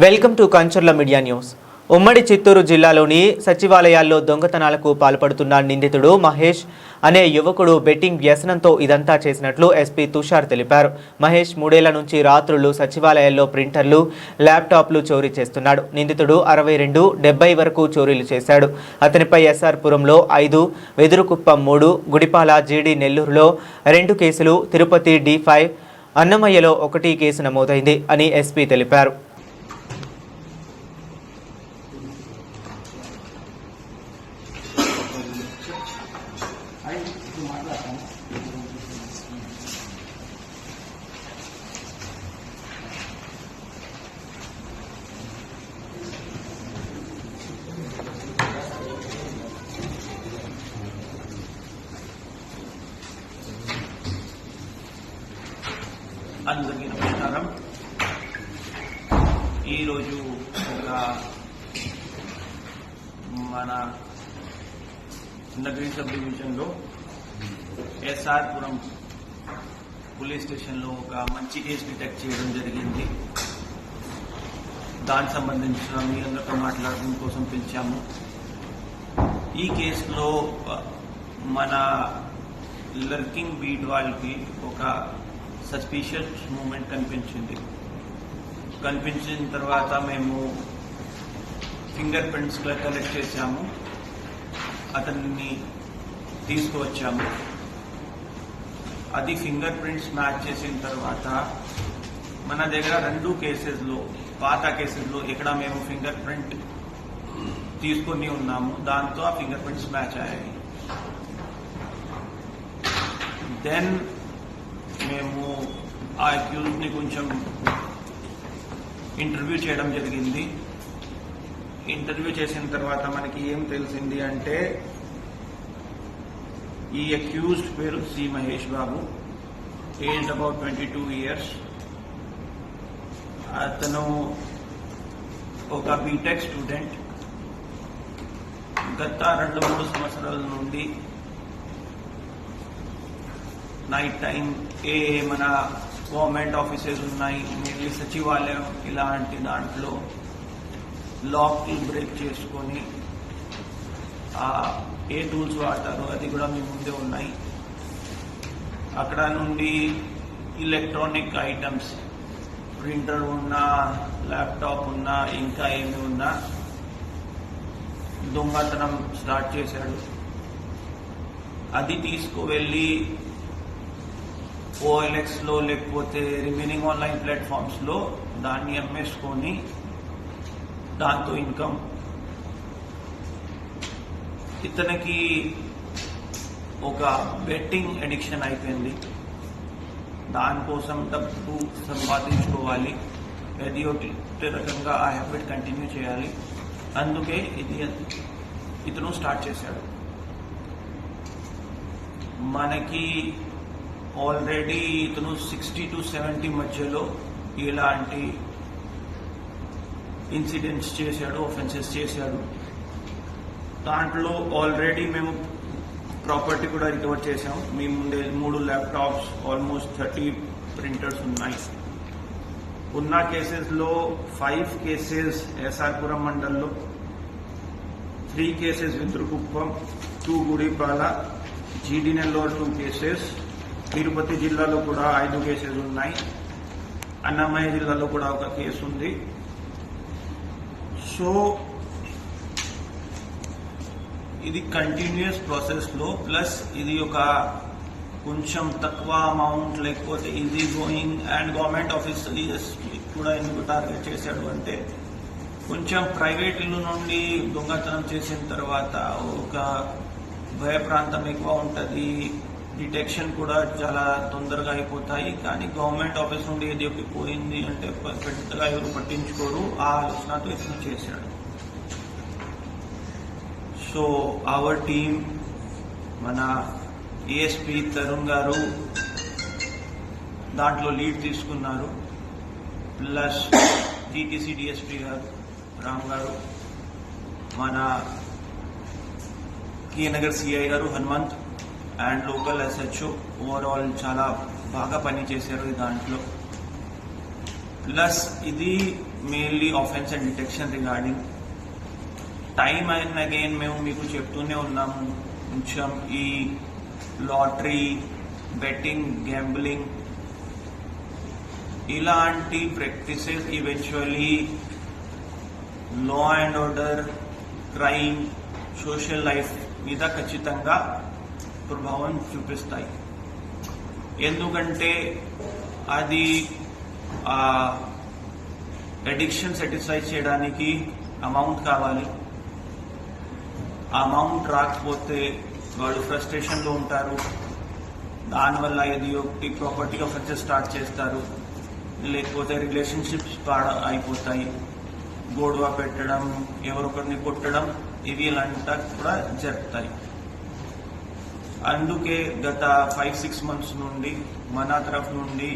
Welcome to Kancharla media news. ఉమ్మడి చిత్తూరు జిల్లాలోని సచివాలయాల్లో దొంగతనాలకు పాల్పడుతున్న నిందితుడు మహేష్ అనే యువకుడు బెట్టింగ్ వ్యసనంతో ఇదంతా చేసినట్లు ఎస్పీ తుషార్ తెలిపారు. మహేష్ 3 ఏళ్ల నుంచి రాత్రులు సచివాలయాల్లో ప్రింటర్లు, ల్యాప్టాప్లు చోరీ చేస్తున్నాడు. నిందితుడు 62, 70 వరకు చోరీలు చేశాడు. అతనిపై ఎస్ఆర్ పురంలో 5, వెదురుకుప్పం 3, గుడిపాల జీడీ నెల్లూరులో 2 కేసులు, తిరుపతి D5, అన్నమయ్యలో 1 కేసు నమోదైంది అని ఎస్పీ తెలిపారు. అందరికీ నమస్కారం. ఈరోజు మన నగరి సబ్ డివిజన్లో ఎస్ఆర్ పురం పోలీస్ స్టేషన్లో ఒక మంచి కేసు డిటెక్ట్ చేయడం జరిగింది. దానికి సంబంధించిన మీ అందరితో మాట్లాడడం కోసం పిలిచాము. ఈ కేసులో మన లర్కింగ్ బీట్ వాళ్ళకి ఒక సస్పీషియస్ మూమెంట్ కనిపించిన తర్వాత మేము ఫింగర్ ప్రింట్స్ కలెక్ట్ చేశాము. అతన్ని తీసుకువచ్చాము. అది ఫింగర్ ప్రింట్స్ మ్యాచ్ చేసిన తర్వాత మన దగ్గర 2 కేసెస్లో, పాత కేసెస్లో ఇక్కడ మేము ఫింగర్ ప్రింట్ తీసుకొని ఉన్నాము. దాంతో ఆ ఫింగర్ ప్రింట్స్ మ్యాచ్ అయ్యాయి. దెన్ మేము ఆ అక్యూజ్ని కొంచెం ఇంటర్వ్యూ చేయడం జరిగింది. ఇంటర్వ్యూ చేసిన తర్వాత మనకి ఏం తెలిసింది అంటే, ఈ అక్యూజ్డ్ పేరు C Mahesh Babu, age about 22 years. అతను ఒక బీటెక్ స్టూడెంట్. గత 2-3 సంవత్సరాల నుండి నైట్ టైం మన గవర్నమెంట్ ఆఫీసెస్ ఉన్నాయి, మెయిన్లీ సచివాలయం, ఇలాంటి దాంట్లో లాక్ని బ్రేక్ చేసుకొని ఏ టూల్స్ వాడతారో అది కూడా మీ ముందే ఉన్నాయి. అక్కడ నుండి ఎలక్ట్రానిక్ ఐటమ్స్, ప్రింటర్ ఉన్నా, ల్యాప్టాప్ ఉన్నా, ఇంకా ఏమి ఉన్నా దొంగతనం స్టార్ట్ చేశాడు. అది తీసుకువెళ్ళి OLX-లో లేకపోతే రిమైనింగ్ ఆన్లైన్ ప్లాట్ఫామ్స్లో దాన్ని అమ్మేసుకొని దాంతో ఇన్కమ్. ఇతనికి ఒక బెట్టింగ్ అడిక్షన్ అయిపోయింది. దానికోసం డబ్బు సంపాదించుకోవాలి, ఏది ఒకటి రకంగా ఆ హ్యాబిట్ కంటిన్యూ చేయాలి. అందుకే ఇతను స్టార్ట్ చేశాడు. మనకి ఆల్రెడీ ఇతను 60 to 70 మధ్యలో ఇలాంటి ఇన్సిడెంట్స్ చేశాడు, ఒఫెన్సెస్ చేశాడు. దాంట్లో ఆల్రెడీ మేము ప్రాపర్టీ కూడా రికవర్ చేశాం. మీ ముందే 3 ల్యాప్టాప్స్, ఆల్మోస్ట్ 30 ప్రింటర్స్ ఉన్నాయి. ఉన్న కేసెస్లో 5 కేసెస్ ఎస్ఆర్ పురం మండల్లో, 3 కేసెస్ వెదురుకుప్పం, 2 గుడిపాల, జీడీ నెల్లూరు 2 కేసెస్, తిరుపతి జిల్లాలో కూడా 5 కేసెస్ ఉన్నాయి, అన్నమయ్య జిల్లాలో కూడా 1 కేసు ఉంది. సో ఇది కంటిన్యూస్ ప్రాసెస్లో, ప్లస్ ఇది ఒక కొంచెం తక్కువ అమౌంట్ లేకపోతే easy going and government officers కూడా ఎందుకు టార్గెట్ చేశాడు అంటే, కొంచెం ప్రైవేట్ ఇల్లు నుండి దొంగతనం చేసిన తర్వాత ఒక భయ ప్రాంతం ఎక్కువ ఉంటుంది, డిటెక్షన్ కూడా చాలా తొందరగా అయిపోతాయి. కానీ గవర్నమెంట్ ఆఫీస్ నుండి ఏది ఒకటి పోయింది అంటే పెద్దగా ఎవరు పట్టించుకోరు. ఆ ఆలోచనతో ఇతను చేశాడు. సో అవర్ టీమ్, మన ఏఎస్పీ తరుణ్ గారు దాంట్లో లీడ్ తీసుకున్నారు, ప్లస్ GTC DSP గారు రామ్ గారు, మన కేనగర్ CI గారు Hanumanth and local SHO overall చాలా బాగా పనిచేశారు ఈ దాంట్లో. ప్లస్ ఇది mainly offence and detection regarding time and again మేము మీకు చెప్తూనే ఉన్నాము కొంచెం ఈ లాటరీ బెట్టింగ్ గ్యాంబ్లింగ్ ఇలాంటి practices eventually law and order crime social life మీద ఖచ్చితంగా ప్రభావం చూపిస్తాయి. ఎందుకంటే అది అడిక్షన్ సాటిస్ఫై చేయడానికి అమౌంట్ కావాలి. ఆ అమౌంట్ రాకపోతే వాళ్ళు ఫ్రస్ట్రేషన్లో ఉంటారు. దానివల్ల ఇది ఒకటి ప్రాపర్టీ ఆఫెన్సెస్ స్టార్ట్ చేస్తారు, లేకపోతే రిలేషన్షిప్స్ అయిపోతాయి, గొడవ పెట్టడం, ఎవరొకరిని కొట్టడం, ఇవి ఇలాంటి కూడా జరుగుతాయి. అందుకే గత 5-6 months నుండి మన తరఫు నుండి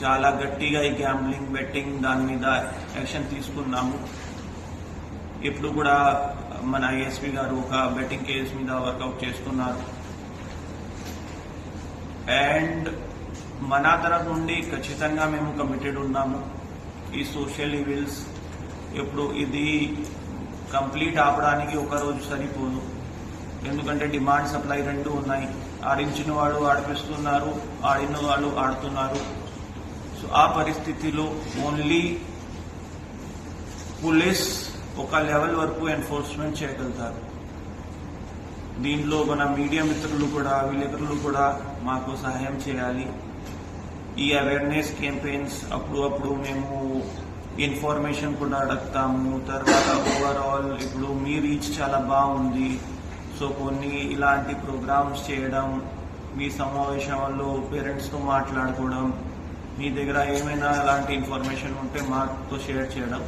చాలా గట్టిగా ఈ గ్యాంబ్లింగ్ బెట్టింగ్ దాని మీద యాక్షన్ తీసుకున్నాము. ఇప్పుడు కూడా మన ఏఎస్పీ గారు ఒక బెట్టింగ్ కేసు మీద వర్కౌట్ చేస్తున్నారు. అండ్ మన తరఫు నుండి ఖచ్చితంగా మేము కమిటెడ్ ఉన్నాము. ఈ సోషల్ ఈవిల్స్ ఇప్పుడు ఇది కంప్లీట్ ఆపడానికి ఒక రోజు సరిపోదు. ఎందుకంటే డిమాండ్ సప్లై రెండు ఉన్నాయి. ఆడించిన వాళ్ళు ఆడిపిస్తున్నారు, ఆడిన వాళ్ళు ఆడుతున్నారు. సో ఆ పరిస్థితిలో ఓన్లీ పోలీస్ ఒక లెవెల్ వరకు ఎన్ఫోర్స్మెంట్ చేయగలుగుతారు. దీనిలో మన మీడియా మిత్రులు కూడా విలేకరులు కూడా మాకు సహాయం చేయాలి. ఈ అవేర్నెస్ క్యాంపెయిన్స్ అప్పుడు మేము ఇన్ఫర్మేషన్ కూడా అడుగుతాము. తర్వాత ఓవరాల్ ఇప్పుడు మీ రీచ్ చాలా బాగుంది, సో కొన్ని ఇలాంటి ప్రోగ్రామ్స్ చేయడం, మీ సమావేశాల్లో పేరెంట్స్తో మాట్లాడుకోవడం, మీ దగ్గర ఏమైనా అలాంటి ఇన్ఫర్మేషన్ ఉంటే మాతో షేర్ చేయడం,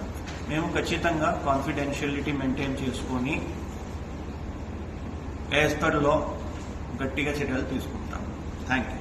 మేము ఖచ్చితంగా కాన్ఫిడెన్షియలిటీ మెయింటైన్ చేసుకొని యాజ్ పర్ లా గట్టిగా చర్యలు తీసుకుంటాం. Thank you.